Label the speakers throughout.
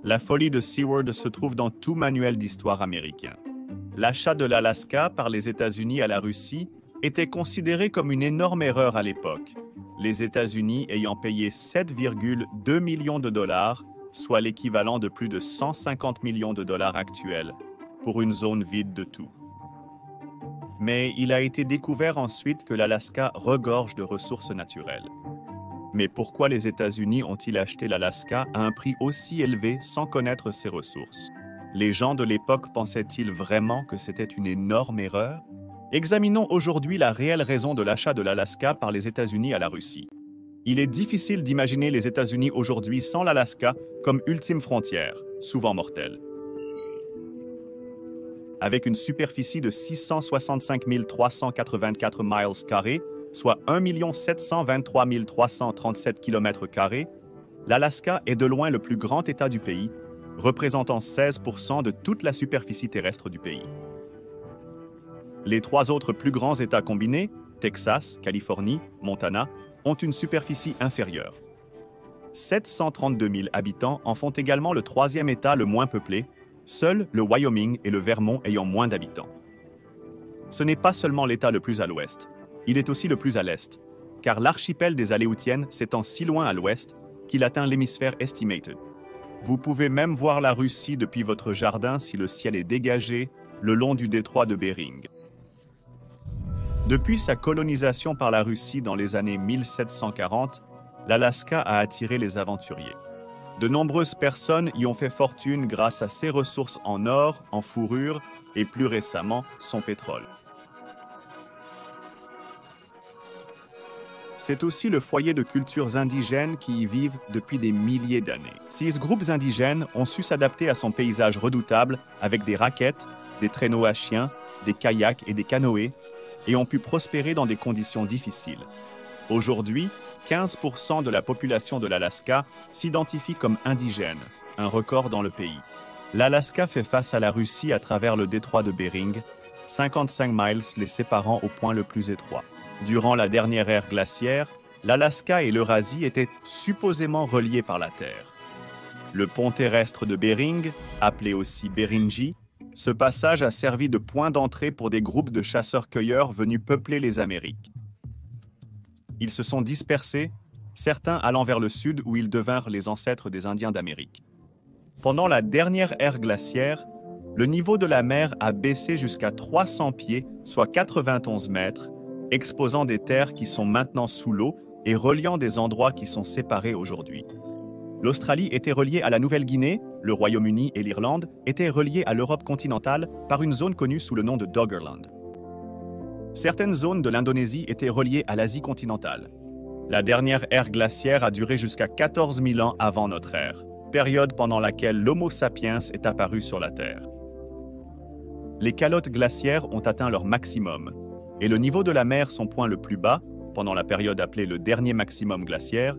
Speaker 1: La folie de SeaWorld se trouve dans tout manuel d'histoire américain. L'achat de l'Alaska par les États-Unis à la Russie était considéré comme une énorme erreur à l'époque, les États-Unis ayant payé 7,2 millions de dollars, soit l'équivalent de plus de 150 millions de dollars actuels, pour une zone vide de tout. Mais il a été découvert ensuite que l'Alaska regorge de ressources naturelles. Mais pourquoi les États-Unis ont-ils acheté l'Alaska à un prix aussi élevé sans connaître ses ressources? Les gens de l'époque pensaient-ils vraiment que c'était une énorme erreur? Examinons aujourd'hui la réelle raison de l'achat de l'Alaska par les États-Unis à la Russie. Il est difficile d'imaginer les États-Unis aujourd'hui sans l'Alaska comme ultime frontière, souvent mortelle. Avec une superficie de 665 384 miles carrés, soit 1 723 337 km², l'Alaska est de loin le plus grand État du pays, représentant 16% de toute la superficie terrestre du pays. Les trois autres plus grands États combinés, Texas, Californie, Montana, ont une superficie inférieure. 732 000 habitants en font également le troisième État le moins peuplé, seuls le Wyoming et le Vermont ayant moins d'habitants. Ce n'est pas seulement l'État le plus à l'ouest, il est aussi le plus à l'est, car l'archipel des Aléoutiennes s'étend si loin à l'ouest qu'il atteint l'hémisphère estimated. Vous pouvez même voir la Russie depuis votre jardin si le ciel est dégagé le long du détroit de Bering. Depuis sa colonisation par la Russie dans les années 1740, l'Alaska a attiré les aventuriers. De nombreuses personnes y ont fait fortune grâce à ses ressources en or, en fourrure et plus récemment, son pétrole. C'est aussi le foyer de cultures indigènes qui y vivent depuis des milliers d'années. 6 groupes indigènes ont su s'adapter à son paysage redoutable avec des raquettes, des traîneaux à chiens, des kayaks et des canoës, et ont pu prospérer dans des conditions difficiles. Aujourd'hui, 15% de la population de l'Alaska s'identifie comme indigène, un record dans le pays. L'Alaska fait face à la Russie à travers le détroit de Bering, 55 miles les séparant au point le plus étroit. Durant la dernière ère glaciaire, l'Alaska et l'Eurasie étaient supposément reliés par la Terre. Le pont terrestre de Bering, appelé aussi Beringie, ce passage a servi de point d'entrée pour des groupes de chasseurs-cueilleurs venus peupler les Amériques. Ils se sont dispersés, certains allant vers le sud où ils devinrent les ancêtres des Indiens d'Amérique. Pendant la dernière ère glaciaire, le niveau de la mer a baissé jusqu'à 300 pieds, soit 91 mètres, exposant des terres qui sont maintenant sous l'eau et reliant des endroits qui sont séparés aujourd'hui. L'Australie était reliée à la Nouvelle-Guinée, le Royaume-Uni et l'Irlande étaient reliés à l'Europe continentale par une zone connue sous le nom de Doggerland. Certaines zones de l'Indonésie étaient reliées à l'Asie continentale. La dernière ère glaciaire a duré jusqu'à 14 000 ans avant notre ère, période pendant laquelle l'Homo sapiens est apparu sur la Terre. Les calottes glaciaires ont atteint leur maximum, et le niveau de la mer son point le plus bas, pendant la période appelée le dernier maximum glaciaire,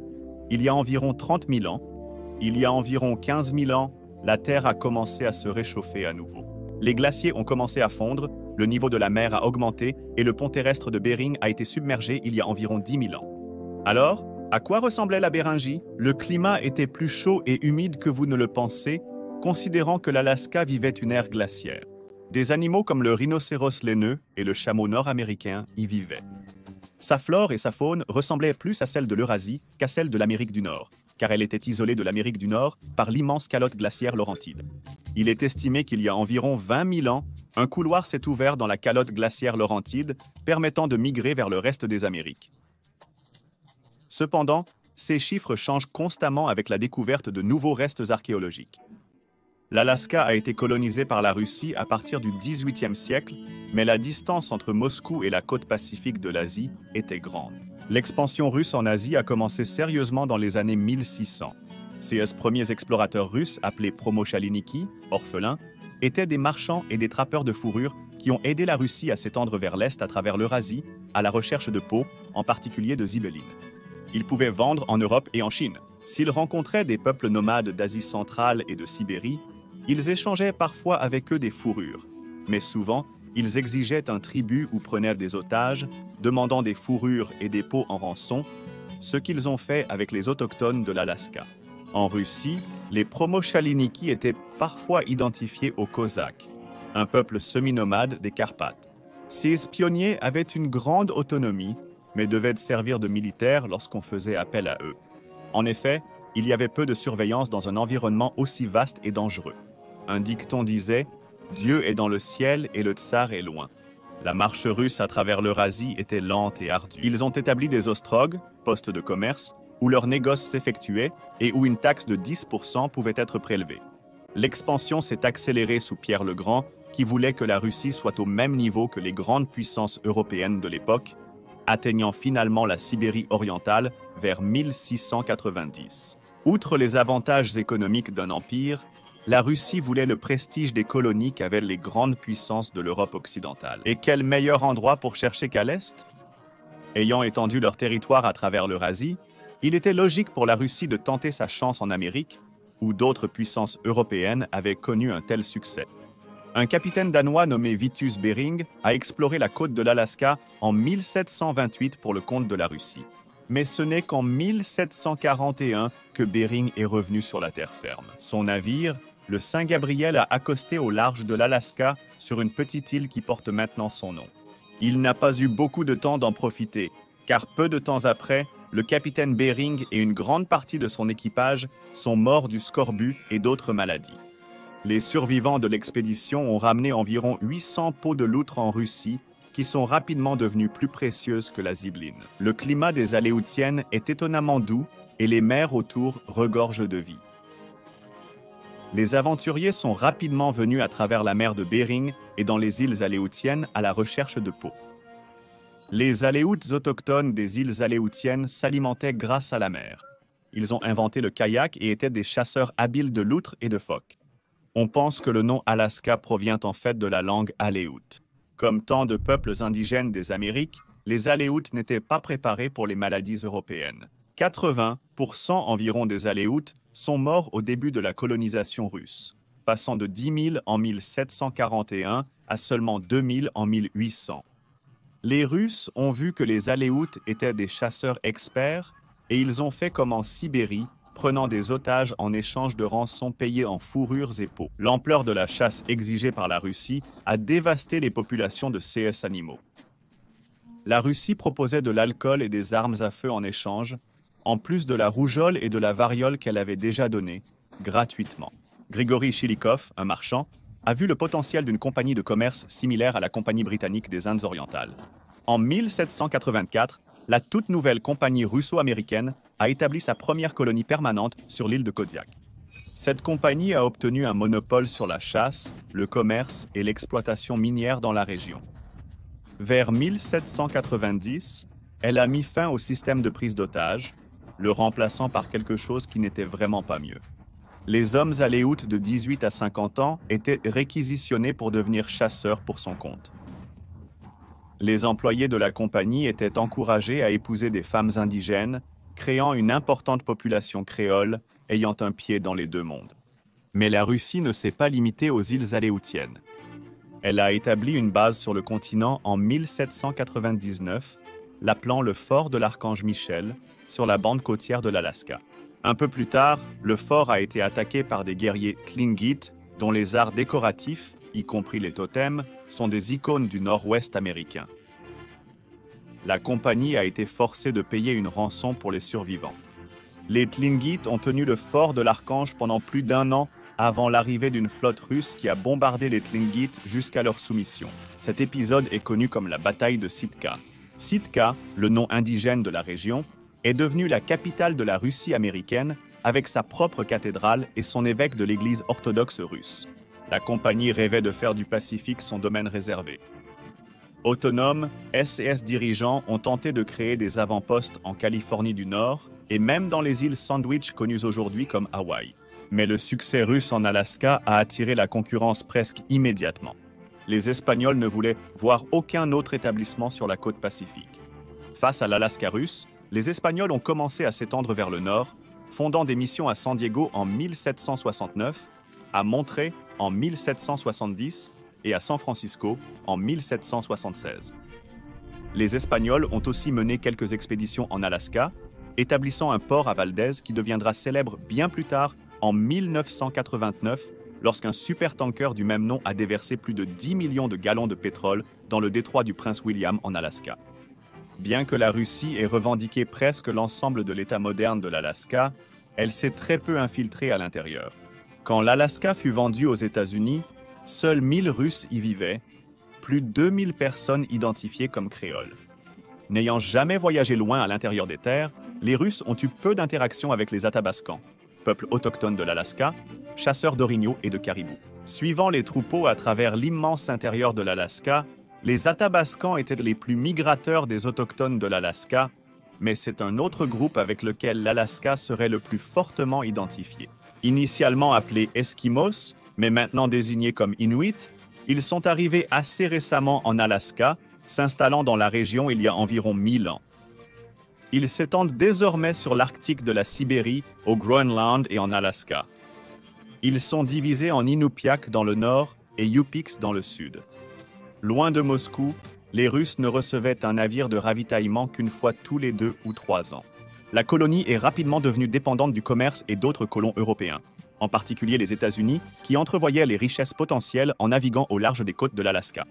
Speaker 1: il y a environ 30 000 ans. Il y a environ 15 000 ans, la Terre a commencé à se réchauffer à nouveau. Les glaciers ont commencé à fondre, le niveau de la mer a augmenté et le pont terrestre de Bering a été submergé il y a environ 10 000 ans. Alors, à quoi ressemblait la Béringie? Le climat était plus chaud et humide que vous ne le pensez, considérant que l'Alaska vivait une ère glaciaire. Des animaux comme le rhinocéros laineux et le chameau nord-américain y vivaient. Sa flore et sa faune ressemblaient plus à celle de l'Eurasie qu'à celle de l'Amérique du Nord, car elle était isolée de l'Amérique du Nord par l'immense calotte glaciaire Laurentide. Il est estimé qu'il y a environ 20 000 ans, un couloir s'est ouvert dans la calotte glaciaire Laurentide, permettant de migrer vers le reste des Amériques. Cependant, ces chiffres changent constamment avec la découverte de nouveaux restes archéologiques. L'Alaska a été colonisé par la Russie à partir du XVIIIe siècle, mais la distance entre Moscou et la côte pacifique de l'Asie était grande. L'expansion russe en Asie a commencé sérieusement dans les années 1600. Ces premiers explorateurs russes, appelés Promoshaliniki, orphelins, étaient des marchands et des trappeurs de fourrure qui ont aidé la Russie à s'étendre vers l'Est à travers l'Eurasie, à la recherche de peaux, en particulier de zibeline. Ils pouvaient vendre en Europe et en Chine. S'ils rencontraient des peuples nomades d'Asie centrale et de Sibérie, ils échangeaient parfois avec eux des fourrures, mais souvent, ils exigeaient un tribut ou prenaient des otages, demandant des fourrures et des peaux en rançon, ce qu'ils ont fait avec les autochtones de l'Alaska. En Russie, Les Promochaliniki étaient parfois identifiés aux Cosaques, un peuple semi-nomade des Carpates. Ces pionniers avaient une grande autonomie, mais devaient servir de militaires lorsqu'on faisait appel à eux. En effet, il y avait peu de surveillance dans un environnement aussi vaste et dangereux. Un dicton disait « Dieu est dans le ciel et le tsar est loin ». La marche russe à travers l'Eurasie était lente et ardue. Ils ont établi des ostrogues, postes de commerce, où leurs négoces s'effectuaient et où une taxe de 10% pouvait être prélevée. L'expansion s'est accélérée sous Pierre le Grand, qui voulait que la Russie soit au même niveau que les grandes puissances européennes de l'époque, atteignant finalement la Sibérie orientale vers 1690. Outre les avantages économiques d'un empire, la Russie voulait le prestige des colonies qu'avaient les grandes puissances de l'Europe occidentale. Et quel meilleur endroit pour chercher qu'à l'Est? Ayant étendu leur territoire à travers l'Eurasie, il était logique pour la Russie de tenter sa chance en Amérique, où d'autres puissances européennes avaient connu un tel succès. Un capitaine danois nommé Vitus Bering a exploré la côte de l'Alaska en 1728 pour le compte de la Russie. Mais ce n'est qu'en 1741 que Bering est revenu sur la terre ferme. Son navire, le Saint-Gabriel, a accosté au large de l'Alaska sur une petite île qui porte maintenant son nom. Il n'a pas eu beaucoup de temps d'en profiter, car peu de temps après, le capitaine Bering et une grande partie de son équipage sont morts du scorbut et d'autres maladies. Les survivants de l'expédition ont ramené environ 800 peaux de loutre en Russie, qui sont rapidement devenues plus précieuses que la zibeline. Le climat des Aléoutiennes est étonnamment doux et les mers autour regorgent de vie. Les aventuriers sont rapidement venus à travers la mer de Bering et dans les îles Aléoutiennes à la recherche de peaux. Les Aléoutes autochtones des îles Aléoutiennes s'alimentaient grâce à la mer. Ils ont inventé le kayak et étaient des chasseurs habiles de loutres et de phoques. On pense que le nom Alaska provient en fait de la langue aléoute. Comme tant de peuples indigènes des Amériques, les Aléoutes n'étaient pas préparés pour les maladies européennes. 80% environ des Aléoutes sont morts au début de la colonisation russe, passant de 10 000 en 1741 à seulement 2 000 en 1800. Les Russes ont vu que les Aléoutes étaient des chasseurs experts et ils ont fait comme en Sibérie, prenant des otages en échange de rançons payées en fourrures et peaux. L'ampleur de la chasse exigée par la Russie a dévasté les populations de ces animaux. La Russie proposait de l'alcool et des armes à feu en échange, en plus de la rougeole et de la variole qu'elle avait déjà donnée, gratuitement. Grigory Chilikov, un marchand, a vu le potentiel d'une compagnie de commerce similaire à la Compagnie britannique des Indes orientales. En 1784, la toute nouvelle compagnie russo-américaine a établi sa première colonie permanente sur l'île de Kodiak. Cette compagnie a obtenu un monopole sur la chasse, le commerce et l'exploitation minière dans la région. Vers 1790, elle a mis fin au système de prise d'otages, le remplaçant par quelque chose qui n'était vraiment pas mieux. Les hommes aléoutes de 18 à 50 ans étaient réquisitionnés pour devenir chasseurs pour son compte. Les employés de la compagnie étaient encouragés à épouser des femmes indigènes, créant une importante population créole ayant un pied dans les deux mondes. Mais la Russie ne s'est pas limitée aux îles aléoutiennes. Elle a établi une base sur le continent en 1799, l'appelant le fort de l'Archange Michel, sur la bande côtière de l'Alaska. Un peu plus tard, le fort a été attaqué par des guerriers Tlingits, dont les arts décoratifs, y compris les totems, sont des icônes du nord-ouest américain. La compagnie a été forcée de payer une rançon pour les survivants. Les Tlingits ont tenu le fort de l'Archange pendant plus d'1 an avant l'arrivée d'une flotte russe qui a bombardé les Tlingits jusqu'à leur soumission. Cet épisode est connu comme la bataille de Sitka. Sitka, le nom indigène de la région, est devenue la capitale de la Russie américaine avec sa propre cathédrale et son évêque de l'Église orthodoxe russe. La compagnie rêvait de faire du Pacifique son domaine réservé. Autonomes, SS dirigeants ont tenté de créer des avant-postes en Californie du Nord et même dans les îles Sandwich connues aujourd'hui comme Hawaï. Mais le succès russe en Alaska a attiré la concurrence presque immédiatement. Les Espagnols ne voulaient voir aucun autre établissement sur la côte pacifique. Face à l'Alaska russe, les Espagnols ont commencé à s'étendre vers le nord, fondant des missions à San Diego en 1769, à Monterey en 1770 et à San Francisco en 1776. Les Espagnols ont aussi mené quelques expéditions en Alaska, établissant un port à Valdez qui deviendra célèbre bien plus tard en 1989, lorsqu'un supertanker du même nom a déversé plus de 10 millions de gallons de pétrole dans le détroit du Prince William en Alaska. Bien que la Russie ait revendiqué presque l'ensemble de l'État moderne de l'Alaska, elle s'est très peu infiltrée à l'intérieur. Quand l'Alaska fut vendu aux États-Unis, seuls 1000 Russes y vivaient, plus de 2000 personnes identifiées comme créoles. N'ayant jamais voyagé loin à l'intérieur des terres, les Russes ont eu peu d'interactions avec les Athabascans, peuple autochtone de l'Alaska, chasseurs d'orignaux et de caribous. Suivant les troupeaux à travers l'immense intérieur de l'Alaska, les Athabascans étaient les plus migrateurs des autochtones de l'Alaska, mais c'est un autre groupe avec lequel l'Alaska serait le plus fortement identifié. Initialement appelés Esquimaux, mais maintenant désignés comme Inuits, ils sont arrivés assez récemment en Alaska, s'installant dans la région il y a environ 1000 ans. Ils s'étendent désormais sur l'Arctique de la Sibérie, au Groenland et en Alaska. Ils sont divisés en Inupiaq dans le nord et Yupik dans le sud. Loin de Moscou, les Russes ne recevaient un navire de ravitaillement qu'une fois tous les 2 ou 3 ans. La colonie est rapidement devenue dépendante du commerce et d'autres colons européens, en particulier les États-Unis, qui entrevoyaient les richesses potentielles en naviguant au large des côtes de l'Alaska.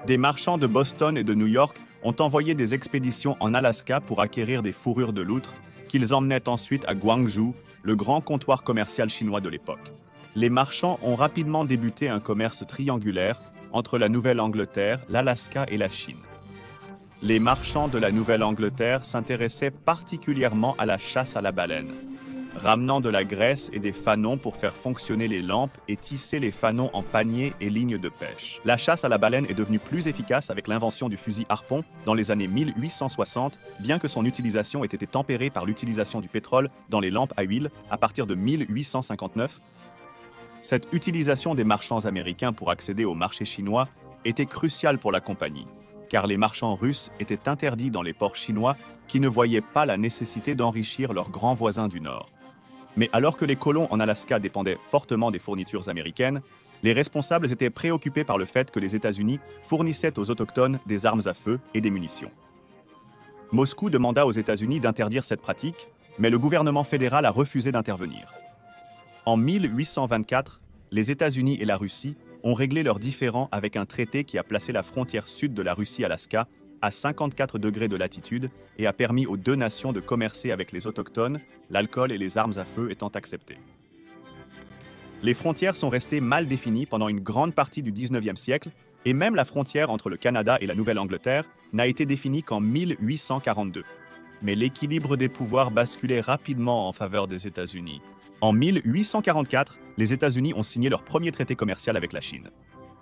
Speaker 1: Des marchands de Boston et de New York ont envoyé des expéditions en Alaska pour acquérir des fourrures de loutre qu'ils emmenaient ensuite à Gwangju, le grand comptoir commercial chinois de l'époque. Les marchands ont rapidement débuté un commerce triangulaire entre la Nouvelle-Angleterre, l'Alaska et la Chine. Les marchands de la Nouvelle-Angleterre s'intéressaient particulièrement à la chasse à la baleine, ramenant de la graisse et des fanons pour faire fonctionner les lampes et tisser les fanons en paniers et lignes de pêche. La chasse à la baleine est devenue plus efficace avec l'invention du fusil harpon dans les années 1860, bien que son utilisation ait été tempérée par l'utilisation du pétrole dans les lampes à huile à partir de 1859. Cette utilisation des marchands américains pour accéder au marché chinois était cruciale pour la compagnie, car les marchands russes étaient interdits dans les ports chinois qui ne voyaient pas la nécessité d'enrichir leurs grands voisins du Nord. Mais alors que les colons en Alaska dépendaient fortement des fournitures américaines, les responsables étaient préoccupés par le fait que les États-Unis fournissaient aux Autochtones des armes à feu et des munitions. Moscou demanda aux États-Unis d'interdire cette pratique, mais le gouvernement fédéral a refusé d'intervenir. En 1824, les États-Unis et la Russie ont réglé leurs différends avec un traité qui a placé la frontière sud de la Russie-Alaska à 54 degrés de latitude et a permis aux deux nations de commercer avec les Autochtones, l'alcool et les armes à feu étant acceptés. Les frontières sont restées mal définies pendant une grande partie du 19e siècle et même la frontière entre le Canada et la Nouvelle-Angleterre n'a été définie qu'en 1842. Mais l'équilibre des pouvoirs basculait rapidement en faveur des États-Unis. En 1844, les États-Unis ont signé leur premier traité commercial avec la Chine.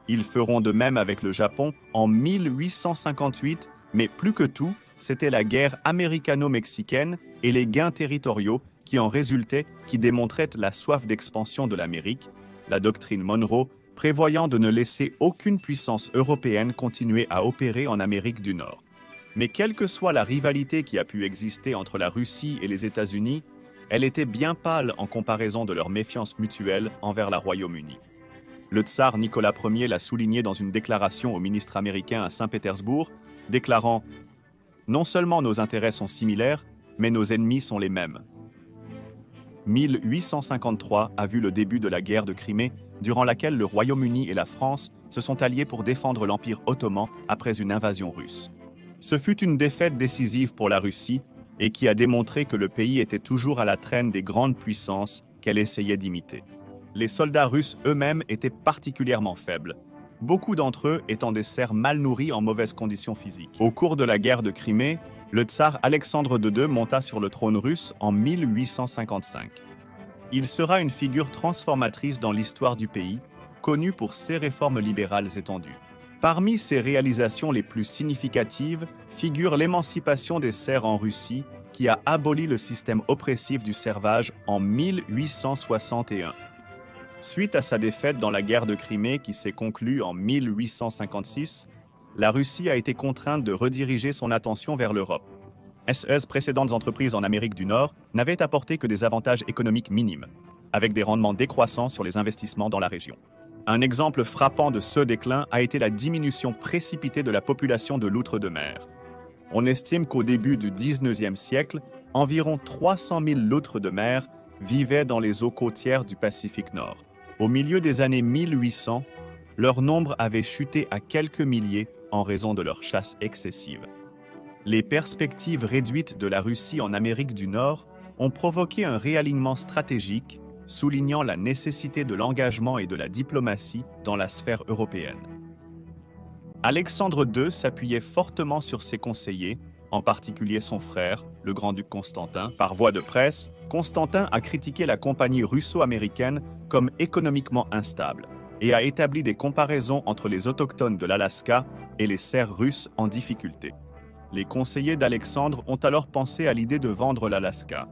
Speaker 1: Ils feront de même avec le Japon en 1858, mais plus que tout, c'était la guerre américano-mexicaine et les gains territoriaux qui en résultaient, qui démontraient la soif d'expansion de l'Amérique, la doctrine Monroe prévoyant de ne laisser aucune puissance européenne continuer à opérer en Amérique du Nord. Mais quelle que soit la rivalité qui a pu exister entre la Russie et les États-Unis, elle était bien pâle en comparaison de leur méfiance mutuelle envers la Royaume-Uni. Le tsar Nicolas Ier l'a souligné dans une déclaration au ministre américain à Saint-Pétersbourg, déclarant « Non seulement nos intérêts sont similaires, mais nos ennemis sont les mêmes ». 1853 a vu le début de la guerre de Crimée, durant laquelle le Royaume-Uni et la France se sont alliés pour défendre l'Empire ottoman après une invasion russe. Ce fut une défaite décisive pour la Russie et qui a démontré que le pays était toujours à la traîne des grandes puissances qu'elle essayait d'imiter. Les soldats russes eux-mêmes étaient particulièrement faibles, beaucoup d'entre eux étant des serfs mal nourris en mauvaises conditions physiques. Au cours de la guerre de Crimée, le tsar Alexandre II monta sur le trône russe en 1855. Il sera une figure transformatrice dans l'histoire du pays, connu pour ses réformes libérales étendues. Parmi ses réalisations les plus significatives figure l'émancipation des serfs en Russie, qui a aboli le système oppressif du servage en 1861. Suite à sa défaite dans la guerre de Crimée qui s'est conclue en 1856, la Russie a été contrainte de rediriger son attention vers l'Europe. Ses précédentes entreprises en Amérique du Nord n'avaient apporté que des avantages économiques minimes, avec des rendements décroissants sur les investissements dans la région. Un exemple frappant de ce déclin a été la diminution précipitée de la population de loutres de mer. On estime qu'au début du 19e siècle, environ 300 000 loutres de mer vivaient dans les eaux côtières du Pacifique Nord. Au milieu des années 1800, leur nombre avait chuté à quelques milliers en raison de leur chasse excessive. Les perspectives réduites de la Russie en Amérique du Nord ont provoqué un réalignement stratégique, soulignant la nécessité de l'engagement et de la diplomatie dans la sphère européenne. Alexandre II s'appuyait fortement sur ses conseillers, en particulier son frère, le grand-duc Constantin. Par voie de presse, Constantin a critiqué la compagnie russo-américaine comme économiquement instable et a établi des comparaisons entre les autochtones de l'Alaska et les serfs russes en difficulté. Les conseillers d'Alexandre ont alors pensé à l'idée de vendre l'Alaska.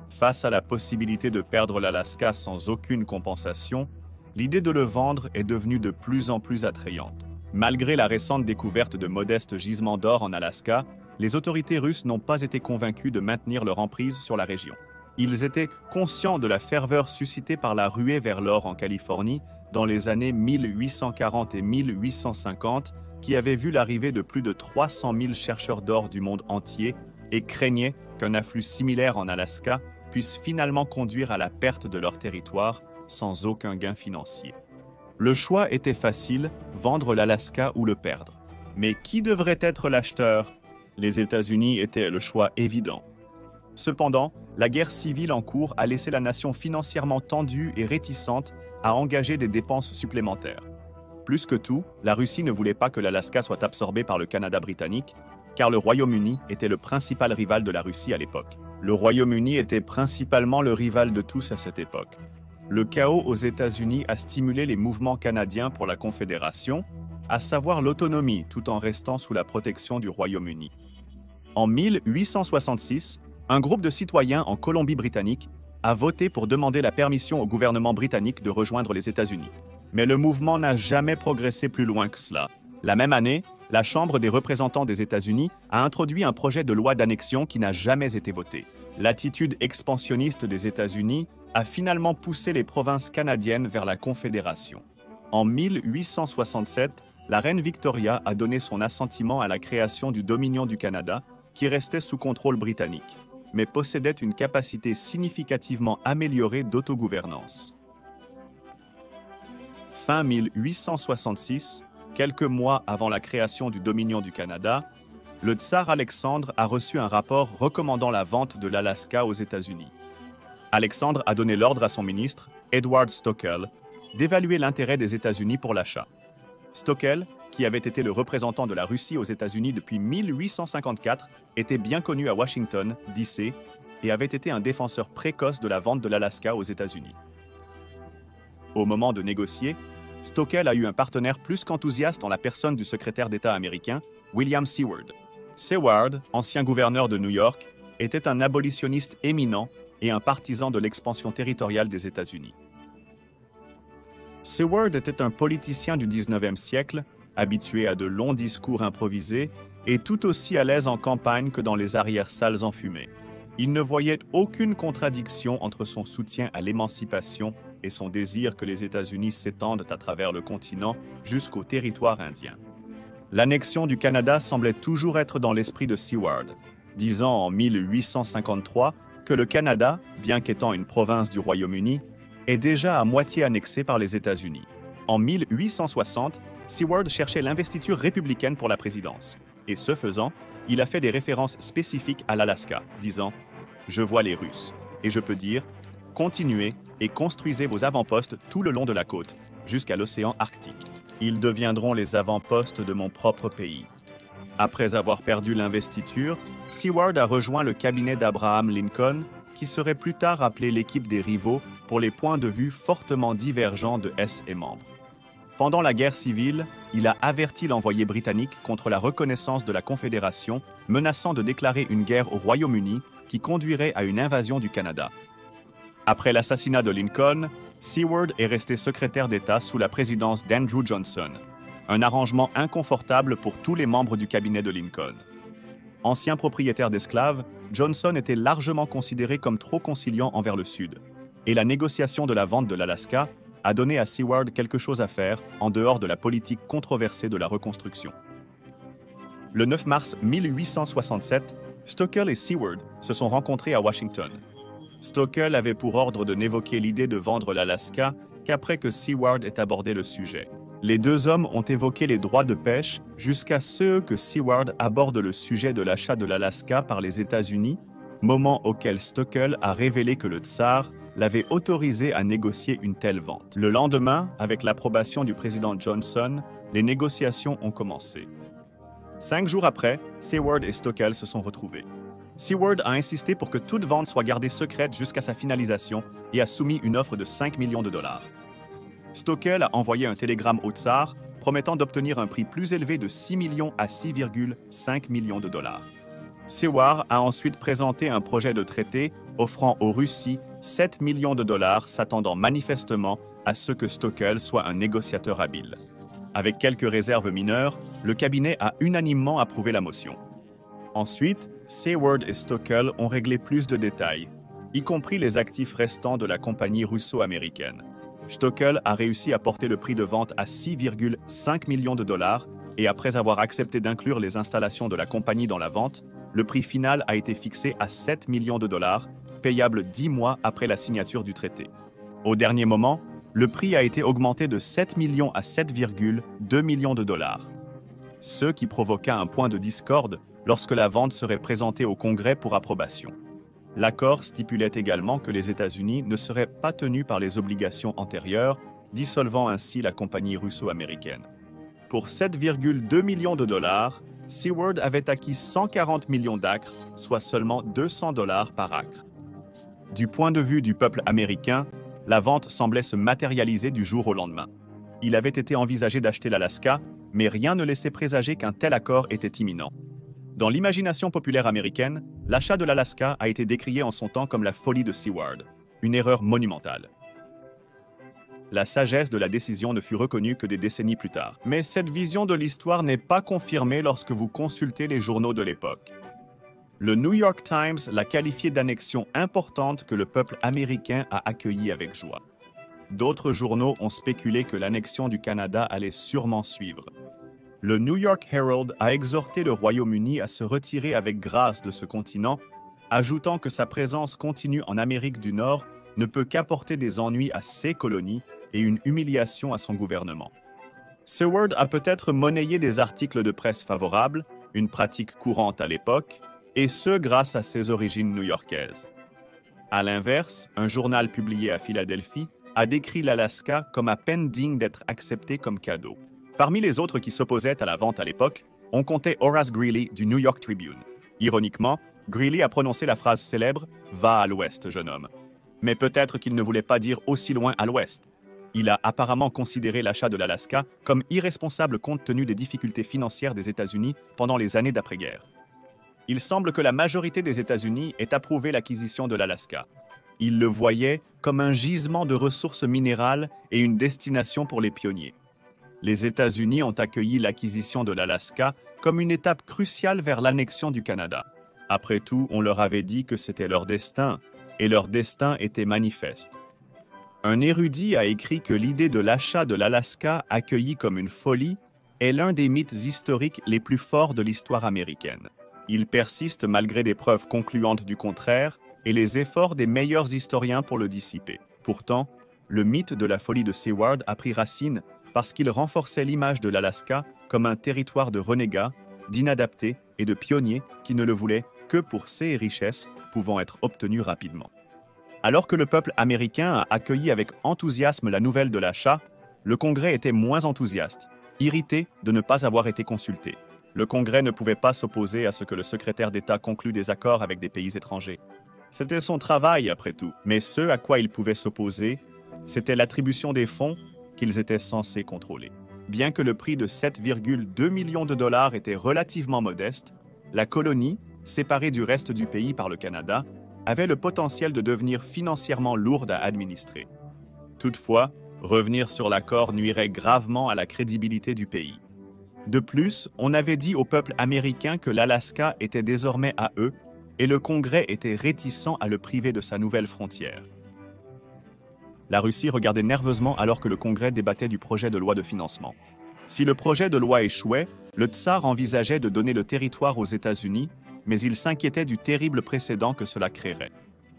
Speaker 1: Face à la possibilité de perdre l'Alaska sans aucune compensation, l'idée de le vendre est devenue de plus en plus attrayante. Malgré la récente découverte de modestes gisements d'or en Alaska, les autorités russes n'ont pas été convaincues de maintenir leur emprise sur la région. Ils étaient conscients de la ferveur suscitée par la ruée vers l'or en Californie dans les années 1840 et 1850, qui avait vu l'arrivée de plus de 300 000 chercheurs d'or du monde entier et craignaient qu'un afflux similaire en Alaska puisse finalement conduire à la perte de leur territoire sans aucun gain financier. Le choix était facile, vendre l'Alaska ou le perdre. Mais qui devrait être l'acheteur? Les États-Unis étaient le choix évident. Cependant, la guerre civile en cours a laissé la nation financièrement tendue et réticente à engager des dépenses supplémentaires. Plus que tout, la Russie ne voulait pas que l'Alaska soit absorbé par le Canada britannique, car le Royaume-Uni était le principal rival de la Russie à l'époque. Le Royaume-Uni était principalement le rival de tous à cette époque. Le chaos aux États-Unis a stimulé les mouvements canadiens pour la Confédération, à savoir l'autonomie tout en restant sous la protection du Royaume-Uni. En 1866, un groupe de citoyens en Colombie-Britannique a voté pour demander la permission au gouvernement britannique de rejoindre les États-Unis. Mais le mouvement n'a jamais progressé plus loin que cela. La même année, la Chambre des représentants des États-Unis a introduit un projet de loi d'annexion qui n'a jamais été voté. L'attitude expansionniste des États-Unis a finalement poussé les provinces canadiennes vers la Confédération. En 1867, la reine Victoria a donné son assentiment à la création du Dominion du Canada, qui restait sous contrôle britannique, mais possédait une capacité significativement améliorée d'autogouvernance. Fin 1866, quelques mois avant la création du Dominion du Canada, le tsar Alexandre a reçu un rapport recommandant la vente de l'Alaska aux États-Unis. Alexandre a donné l'ordre à son ministre, Edward Stockel, d'évaluer l'intérêt des États-Unis pour l'achat. Stockel, qui avait été le représentant de la Russie aux États-Unis depuis 1854, était bien connu à Washington, D.C., et avait été un défenseur précoce de la vente de l'Alaska aux États-Unis. Au moment de négocier, Stockel a eu un partenaire plus qu'enthousiaste en la personne du secrétaire d'État américain, William Seward. Seward, ancien gouverneur de New York, était un abolitionniste éminent et un partisan de l'expansion territoriale des États-Unis. Seward était un politicien du 19e siècle, habitué à de longs discours improvisés et tout aussi à l'aise en campagne que dans les arrière-salles enfumées. Il ne voyait aucune contradiction entre son soutien à l'émancipation et son désir que les États-Unis s'étendent à travers le continent jusqu'au territoire indien. L'annexion du Canada semblait toujours être dans l'esprit de Seward, disant en 1853 que le Canada, bien qu'étant une province du Royaume-Uni, est déjà à moitié annexé par les États-Unis. En 1860, Seward cherchait l'investiture républicaine pour la présidence. Et ce faisant, il a fait des références spécifiques à l'Alaska, disant « Je vois les Russes, et je peux dire « Continuez et construisez vos avant-postes tout le long de la côte, jusqu'à l'océan Arctique. Ils deviendront les avant-postes de mon propre pays. » Après avoir perdu l'investiture, Seward a rejoint le cabinet d'Abraham Lincoln, qui serait plus tard appelé l'équipe des rivaux pour les points de vue fortement divergents de ses membres. Pendant la guerre civile, il a averti l'envoyé britannique contre la reconnaissance de la Confédération, menaçant de déclarer une guerre au Royaume-Uni qui conduirait à une invasion du Canada. Après l'assassinat de Lincoln, Seward est resté secrétaire d'État sous la présidence d'Andrew Johnson, un arrangement inconfortable pour tous les membres du cabinet de Lincoln. Ancien propriétaire d'esclaves, Johnson était largement considéré comme trop conciliant envers le Sud, et la négociation de la vente de l'Alaska a donné à Seward quelque chose à faire en dehors de la politique controversée de la reconstruction. Le 9 mars 1867, Stockel et Seward se sont rencontrés à Washington. Stockel avait pour ordre de n'évoquer l'idée de vendre l'Alaska qu'après que Seward ait abordé le sujet. Les deux hommes ont évoqué les droits de pêche jusqu'à ce que Seward aborde le sujet de l'achat de l'Alaska par les États-Unis, moment auquel Stockel a révélé que le tsar l'avait autorisé à négocier une telle vente. Le lendemain, avec l'approbation du président Johnson, les négociations ont commencé. 5 jours après, Seward et Stockel se sont retrouvés. Seward a insisté pour que toute vente soit gardée secrète jusqu'à sa finalisation et a soumis une offre de 5 millions de dollars. Stockel a envoyé un télégramme au tsar promettant d'obtenir un prix plus élevé de 6 millions à 6,5 millions de dollars. Seward a ensuite présenté un projet de traité offrant aux Russies 7 millions de dollars, s'attendant manifestement à ce que Stockel soit un négociateur habile. Avec quelques réserves mineures, le cabinet a unanimement approuvé la motion. Ensuite, Seward et Stockel ont réglé plus de détails, y compris les actifs restants de la compagnie russo-américaine. Stockel a réussi à porter le prix de vente à 6,5 millions de dollars et après avoir accepté d'inclure les installations de la compagnie dans la vente, le prix final a été fixé à 7 millions de dollars, payable 10 mois après la signature du traité. Au dernier moment, le prix a été augmenté de 7 millions à 7,2 millions de dollars, ce qui provoqua un point de discorde lorsque la vente serait présentée au Congrès pour approbation. L'accord stipulait également que les États-Unis ne seraient pas tenus par les obligations antérieures, dissolvant ainsi la compagnie russo-américaine. Pour 7,2 millions de dollars, Seward avait acquis 140 millions d'acres, soit seulement 200 dollars par acre. Du point de vue du peuple américain, la vente semblait se matérialiser du jour au lendemain. Il avait été envisagé d'acheter l'Alaska, mais rien ne laissait présager qu'un tel accord était imminent. Dans l'imagination populaire américaine, l'achat de l'Alaska a été décrié en son temps comme la folie de Seward, une erreur monumentale. La sagesse de la décision ne fut reconnue que des décennies plus tard. Mais cette vision de l'histoire n'est pas confirmée lorsque vous consultez les journaux de l'époque. Le New York Times l'a qualifiée d'annexion importante que le peuple américain a accueillie avec joie. D'autres journaux ont spéculé que l'annexion du Canada allait sûrement suivre. Le New York Herald a exhorté le Royaume-Uni à se retirer avec grâce de ce continent, ajoutant que sa présence continue en Amérique du Nord ne peut qu'apporter des ennuis à ses colonies et une humiliation à son gouvernement. Seward a peut-être monnayé des articles de presse favorables, une pratique courante à l'époque, et ce grâce à ses origines new-yorkaises. À l'inverse, un journal publié à Philadelphie a décrit l'Alaska comme à peine digne d'être accepté comme cadeau. Parmi les autres qui s'opposaient à la vente à l'époque, on comptait Horace Greeley du New York Tribune. Ironiquement, Greeley a prononcé la phrase célèbre « Va à l'ouest, jeune homme ». Mais peut-être qu'il ne voulait pas dire aussi loin à l'ouest. Il a apparemment considéré l'achat de l'Alaska comme irresponsable compte tenu des difficultés financières des États-Unis pendant les années d'après-guerre. Il semble que la majorité des États-Unis ait approuvé l'acquisition de l'Alaska. Ils le voyaient comme un gisement de ressources minérales et une destination pour les pionniers. Les États-Unis ont accueilli l'acquisition de l'Alaska comme une étape cruciale vers l'annexion du Canada. Après tout, on leur avait dit que c'était leur destin, et leur destin était manifeste. Un érudit a écrit que l'idée de l'achat de l'Alaska accueillie comme une folie est l'un des mythes historiques les plus forts de l'histoire américaine. Il persiste malgré des preuves concluantes du contraire et les efforts des meilleurs historiens pour le dissiper. Pourtant, le mythe de la folie de Seward a pris racine parce qu'il renforçait l'image de l'Alaska comme un territoire de renégats, d'inadaptés et de pionniers qui ne le voulaient que pour ses richesses pouvant être obtenues rapidement. Alors que le peuple américain a accueilli avec enthousiasme la nouvelle de l'achat, le Congrès était moins enthousiaste, irrité de ne pas avoir été consulté. Le Congrès ne pouvait pas s'opposer à ce que le secrétaire d'État conclue des accords avec des pays étrangers. C'était son travail, après tout, mais ce à quoi il pouvait s'opposer, c'était l'attribution des fonds qu'ils étaient censés contrôler. Bien que le prix de 7,2 millions de dollars était relativement modeste, la colonie, séparée du reste du pays par le Canada, avait le potentiel de devenir financièrement lourde à administrer. Toutefois, revenir sur l'accord nuirait gravement à la crédibilité du pays. De plus, on avait dit au peuple américain que l'Alaska était désormais à eux, et le Congrès était réticent à le priver de sa nouvelle frontière. La Russie regardait nerveusement alors que le Congrès débattait du projet de loi de financement. Si le projet de loi échouait, le tsar envisageait de donner le territoire aux États-Unis, mais il s'inquiétait du terrible précédent que cela créerait.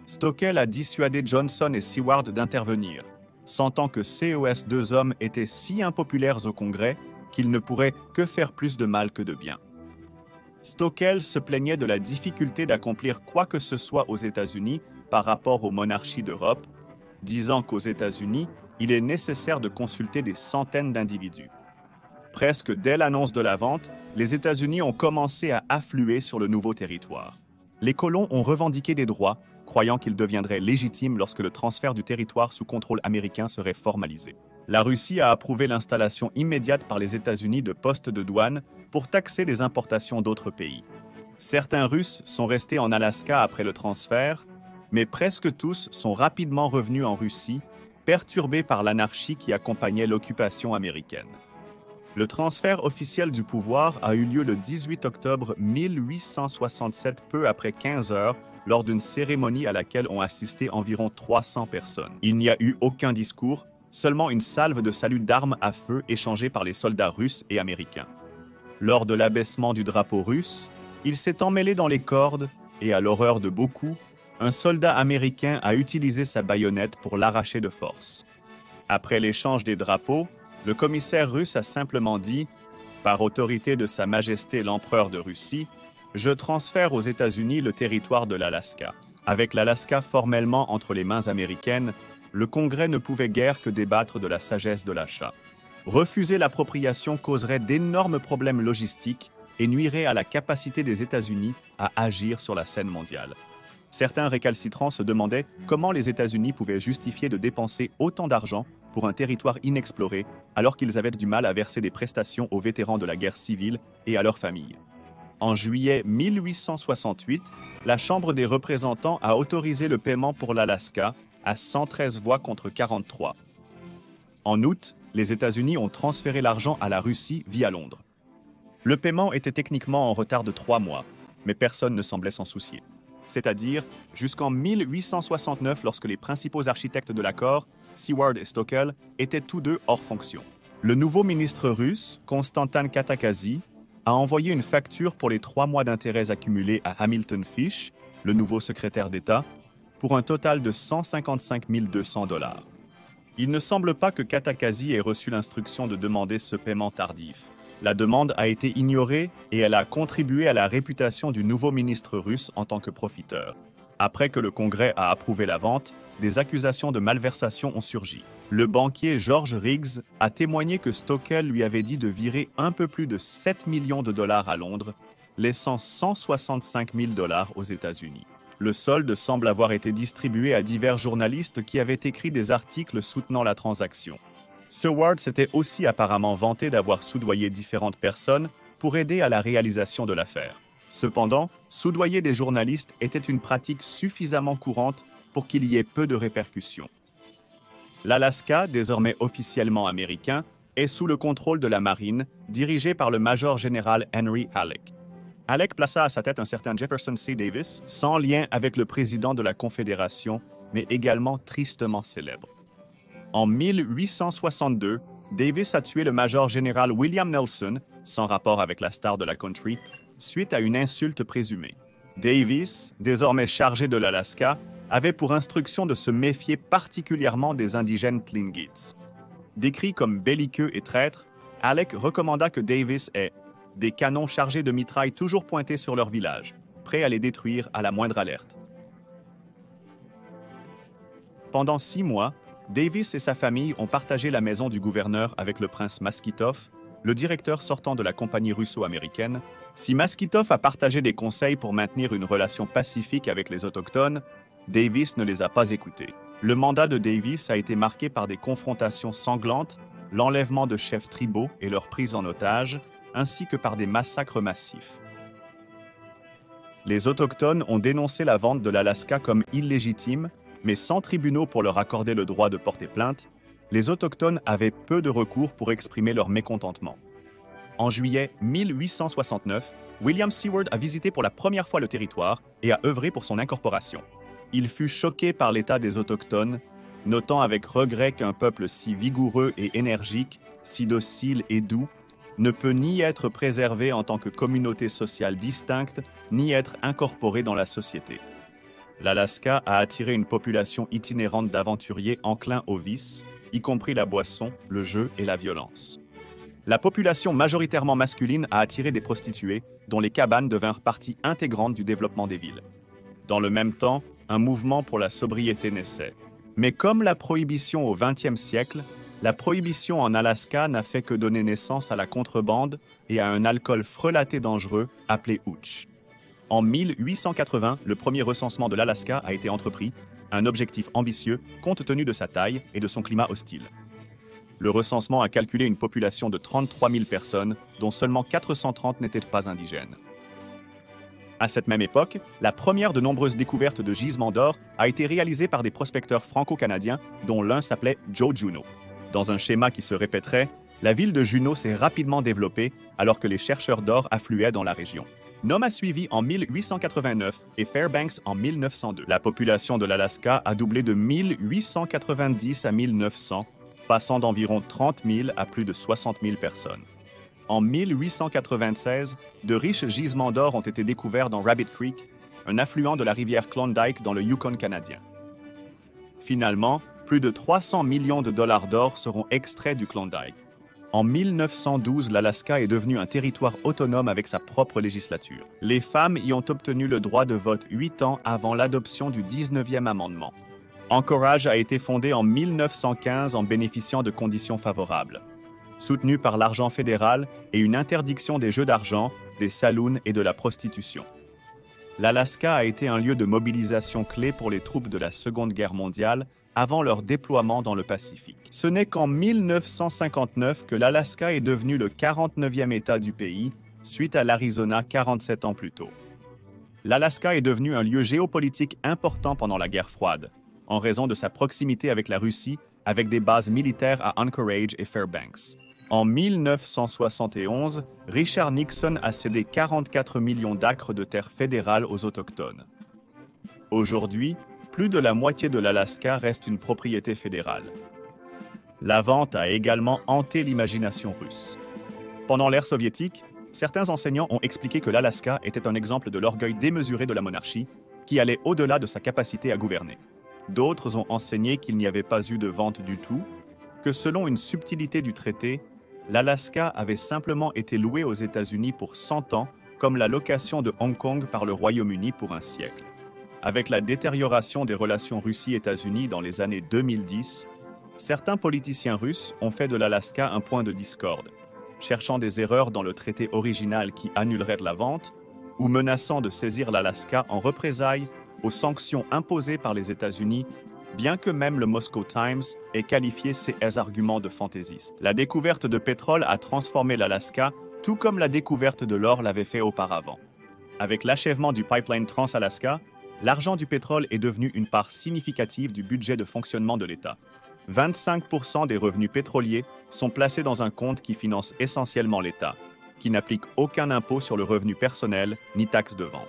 Speaker 1: Stockel a dissuadé Johnson et Seward d'intervenir, sentant que ces deux hommes étaient si impopulaires au Congrès qu'ils ne pourraient que faire plus de mal que de bien. Stockel se plaignait de la difficulté d'accomplir quoi que ce soit aux États-Unis par rapport aux monarchies d'Europe, disant qu'aux États-Unis, il est nécessaire de consulter des centaines d'individus. Presque dès l'annonce de la vente, les États-Unis ont commencé à affluer sur le nouveau territoire. Les colons ont revendiqué des droits, croyant qu'ils deviendraient légitimes lorsque le transfert du territoire sous contrôle américain serait formalisé. La Russie a approuvé l'installation immédiate par les États-Unis de postes de douane pour taxer les importations d'autres pays. Certains Russes sont restés en Alaska après le transfert, mais presque tous sont rapidement revenus en Russie, perturbés par l'anarchie qui accompagnait l'occupation américaine. Le transfert officiel du pouvoir a eu lieu le 18 octobre 1867, peu après 15 heures, lors d'une cérémonie à laquelle ont assisté environ 300 personnes. Il n'y a eu aucun discours, seulement une salve de salut d'armes à feu échangée par les soldats russes et américains. Lors de l'abaissement du drapeau russe, il s'est emmêlé dans les cordes et, à l'horreur de beaucoup, un soldat américain a utilisé sa baïonnette pour l'arracher de force. Après l'échange des drapeaux, le commissaire russe a simplement dit « Par autorité de Sa Majesté l'Empereur de Russie, je transfère aux États-Unis le territoire de l'Alaska. » Avec l'Alaska formellement entre les mains américaines, le Congrès ne pouvait guère que débattre de la sagesse de l'achat. Refuser l'appropriation causerait d'énormes problèmes logistiques et nuirait à la capacité des États-Unis à agir sur la scène mondiale. Certains récalcitrants se demandaient comment les États-Unis pouvaient justifier de dépenser autant d'argent pour un territoire inexploré, alors qu'ils avaient du mal à verser des prestations aux vétérans de la guerre civile et à leurs familles. En juillet 1868, la Chambre des représentants a autorisé le paiement pour l'Alaska à 113 voix contre 43. En août, les États-Unis ont transféré l'argent à la Russie via Londres. Le paiement était techniquement en retard de 3 mois, mais personne ne semblait s'en soucier. C'est-à-dire jusqu'en 1869, lorsque les principaux architectes de l'accord, Seward et Stockel, étaient tous deux hors fonction. Le nouveau ministre russe, Konstantin Katakasi, a envoyé une facture pour les 3 mois d'intérêts accumulés à Hamilton Fish, le nouveau secrétaire d'État, pour un total de 155 200 $. Il ne semble pas que Katakasi ait reçu l'instruction de demander ce paiement tardif. La demande a été ignorée et elle a contribué à la réputation du nouveau ministre russe en tant que profiteur. Après que le Congrès a approuvé la vente, des accusations de malversation ont surgi. Le banquier George Riggs a témoigné que Stockel lui avait dit de virer un peu plus de 7 millions de dollars à Londres, laissant 165 000 $ aux États-Unis. Le solde semble avoir été distribué à divers journalistes qui avaient écrit des articles soutenant la transaction. Seward s'était aussi apparemment vanté d'avoir soudoyé différentes personnes pour aider à la réalisation de l'affaire. Cependant, soudoyer des journalistes était une pratique suffisamment courante pour qu'il y ait peu de répercussions. L'Alaska, désormais officiellement américain, est sous le contrôle de la marine, dirigée par le major général Henry Halleck. Halleck plaça à sa tête un certain Jefferson C. Davis, sans lien avec le président de la Confédération, mais également tristement célèbre. En 1862, Davis a tué le major général William Nelson, sans rapport avec la star de la country, suite à une insulte présumée. Davis, désormais chargé de l'Alaska, avait pour instruction de se méfier particulièrement des indigènes Tlingits. Décrit comme belliqueux et traître, Halleck recommanda que Davis ait des canons chargés de mitraille toujours pointés sur leur village, prêts à les détruire à la moindre alerte. Pendant 6 mois, Davis et sa famille ont partagé la maison du gouverneur avec le prince Maskitov, le directeur sortant de la compagnie russo-américaine. Si Maskitov a partagé des conseils pour maintenir une relation pacifique avec les Autochtones, Davis ne les a pas écoutés. Le mandat de Davis a été marqué par des confrontations sanglantes, l'enlèvement de chefs tribaux et leur prise en otage, ainsi que par des massacres massifs. Les Autochtones ont dénoncé la vente de l'Alaska comme illégitime, mais sans tribunaux pour leur accorder le droit de porter plainte, les Autochtones avaient peu de recours pour exprimer leur mécontentement. En juillet 1869, William Seward a visité pour la première fois le territoire et a œuvré pour son incorporation. Il fut choqué par l'état des Autochtones, notant avec regret qu'un peuple si vigoureux et énergique, si docile et doux, ne peut ni être préservé en tant que communauté sociale distincte, ni être incorporé dans la société. L'Alaska a attiré une population itinérante d'aventuriers enclins aux vices, y compris la boisson, le jeu et la violence. La population majoritairement masculine a attiré des prostituées, dont les cabanes devinrent partie intégrante du développement des villes. Dans le même temps, un mouvement pour la sobriété naissait. Mais comme la prohibition au XXe siècle, la prohibition en Alaska n'a fait que donner naissance à la contrebande et à un alcool frelaté dangereux appelé hooch. En 1880, le premier recensement de l'Alaska a été entrepris, un objectif ambitieux compte tenu de sa taille et de son climat hostile. Le recensement a calculé une population de 33 000 personnes, dont seulement 430 n'étaient pas indigènes. À cette même époque, la première de nombreuses découvertes de gisements d'or a été réalisée par des prospecteurs franco-canadiens, dont l'un s'appelait Joe Juneau. Dans un schéma qui se répéterait, la ville de Juneau s'est rapidement développée alors que les chercheurs d'or affluaient dans la région. Nome a suivi en 1889 et Fairbanks en 1902. La population de l'Alaska a doublé de 1890 à 1900, passant d'environ 30 000 à plus de 60 000 personnes. En 1896, de riches gisements d'or ont été découverts dans Rabbit Creek, un affluent de la rivière Klondike dans le Yukon canadien. Finalement, plus de 300 millions de dollars d'or seront extraits du Klondike. En 1912, l'Alaska est devenu un territoire autonome avec sa propre législature. Les femmes y ont obtenu le droit de vote 8 ans avant l'adoption du 19e amendement. Anchorage a été fondé en 1915 en bénéficiant de conditions favorables. Soutenu par l'argent fédéral et une interdiction des jeux d'argent, des saloons et de la prostitution. L'Alaska a été un lieu de mobilisation clé pour les troupes de la Seconde Guerre mondiale avant leur déploiement dans le Pacifique. Ce n'est qu'en 1959 que l'Alaska est devenu le 49e État du pays, suite à l'Arizona 47 ans plus tôt. L'Alaska est devenu un lieu géopolitique important pendant la guerre froide, en raison de sa proximité avec la Russie, avec des bases militaires à Anchorage et Fairbanks. En 1971, Richard Nixon a cédé 44 millions d'acres de terre fédérale aux Autochtones. Aujourd'hui, plus de la moitié de l'Alaska reste une propriété fédérale. La vente a également hanté l'imagination russe. Pendant l'ère soviétique, certains enseignants ont expliqué que l'Alaska était un exemple de l'orgueil démesuré de la monarchie, qui allait au-delà de sa capacité à gouverner. D'autres ont enseigné qu'il n'y avait pas eu de vente du tout, que selon une subtilité du traité, l'Alaska avait simplement été loué aux États-Unis pour 100 ans, comme la location de Hong Kong par le Royaume-Uni pour un siècle. Avec la détérioration des relations Russie-États-Unis dans les années 2010, certains politiciens russes ont fait de l'Alaska un point de discorde, cherchant des erreurs dans le traité original qui annulerait la vente, ou menaçant de saisir l'Alaska en représailles aux sanctions imposées par les États-Unis, bien que même le Moscow Times ait qualifié ces arguments de fantaisistes. La découverte de pétrole a transformé l'Alaska, tout comme la découverte de l'or l'avait fait auparavant. Avec l'achèvement du pipeline Trans-Alaska, l'argent du pétrole est devenu une part significative du budget de fonctionnement de l'État. 25% des revenus pétroliers sont placés dans un compte qui finance essentiellement l'État, qui n'applique aucun impôt sur le revenu personnel ni taxe de vente.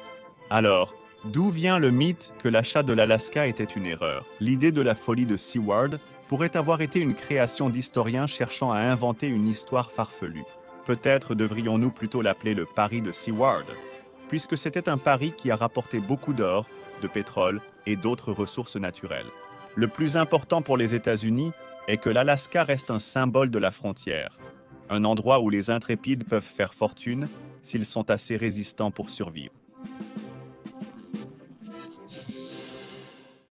Speaker 1: Alors, d'où vient le mythe que l'achat de l'Alaska était une erreur? L'idée de la folie de Seward pourrait avoir été une création d'historiens cherchant à inventer une histoire farfelue. Peut-être devrions-nous plutôt l'appeler le pari de Seward, puisque c'était un pari qui a rapporté beaucoup d'or, de pétrole et d'autres ressources naturelles. Le plus important pour les États-Unis est que l'Alaska reste un symbole de la frontière, un endroit où les intrépides peuvent faire fortune s'ils sont assez résistants pour survivre.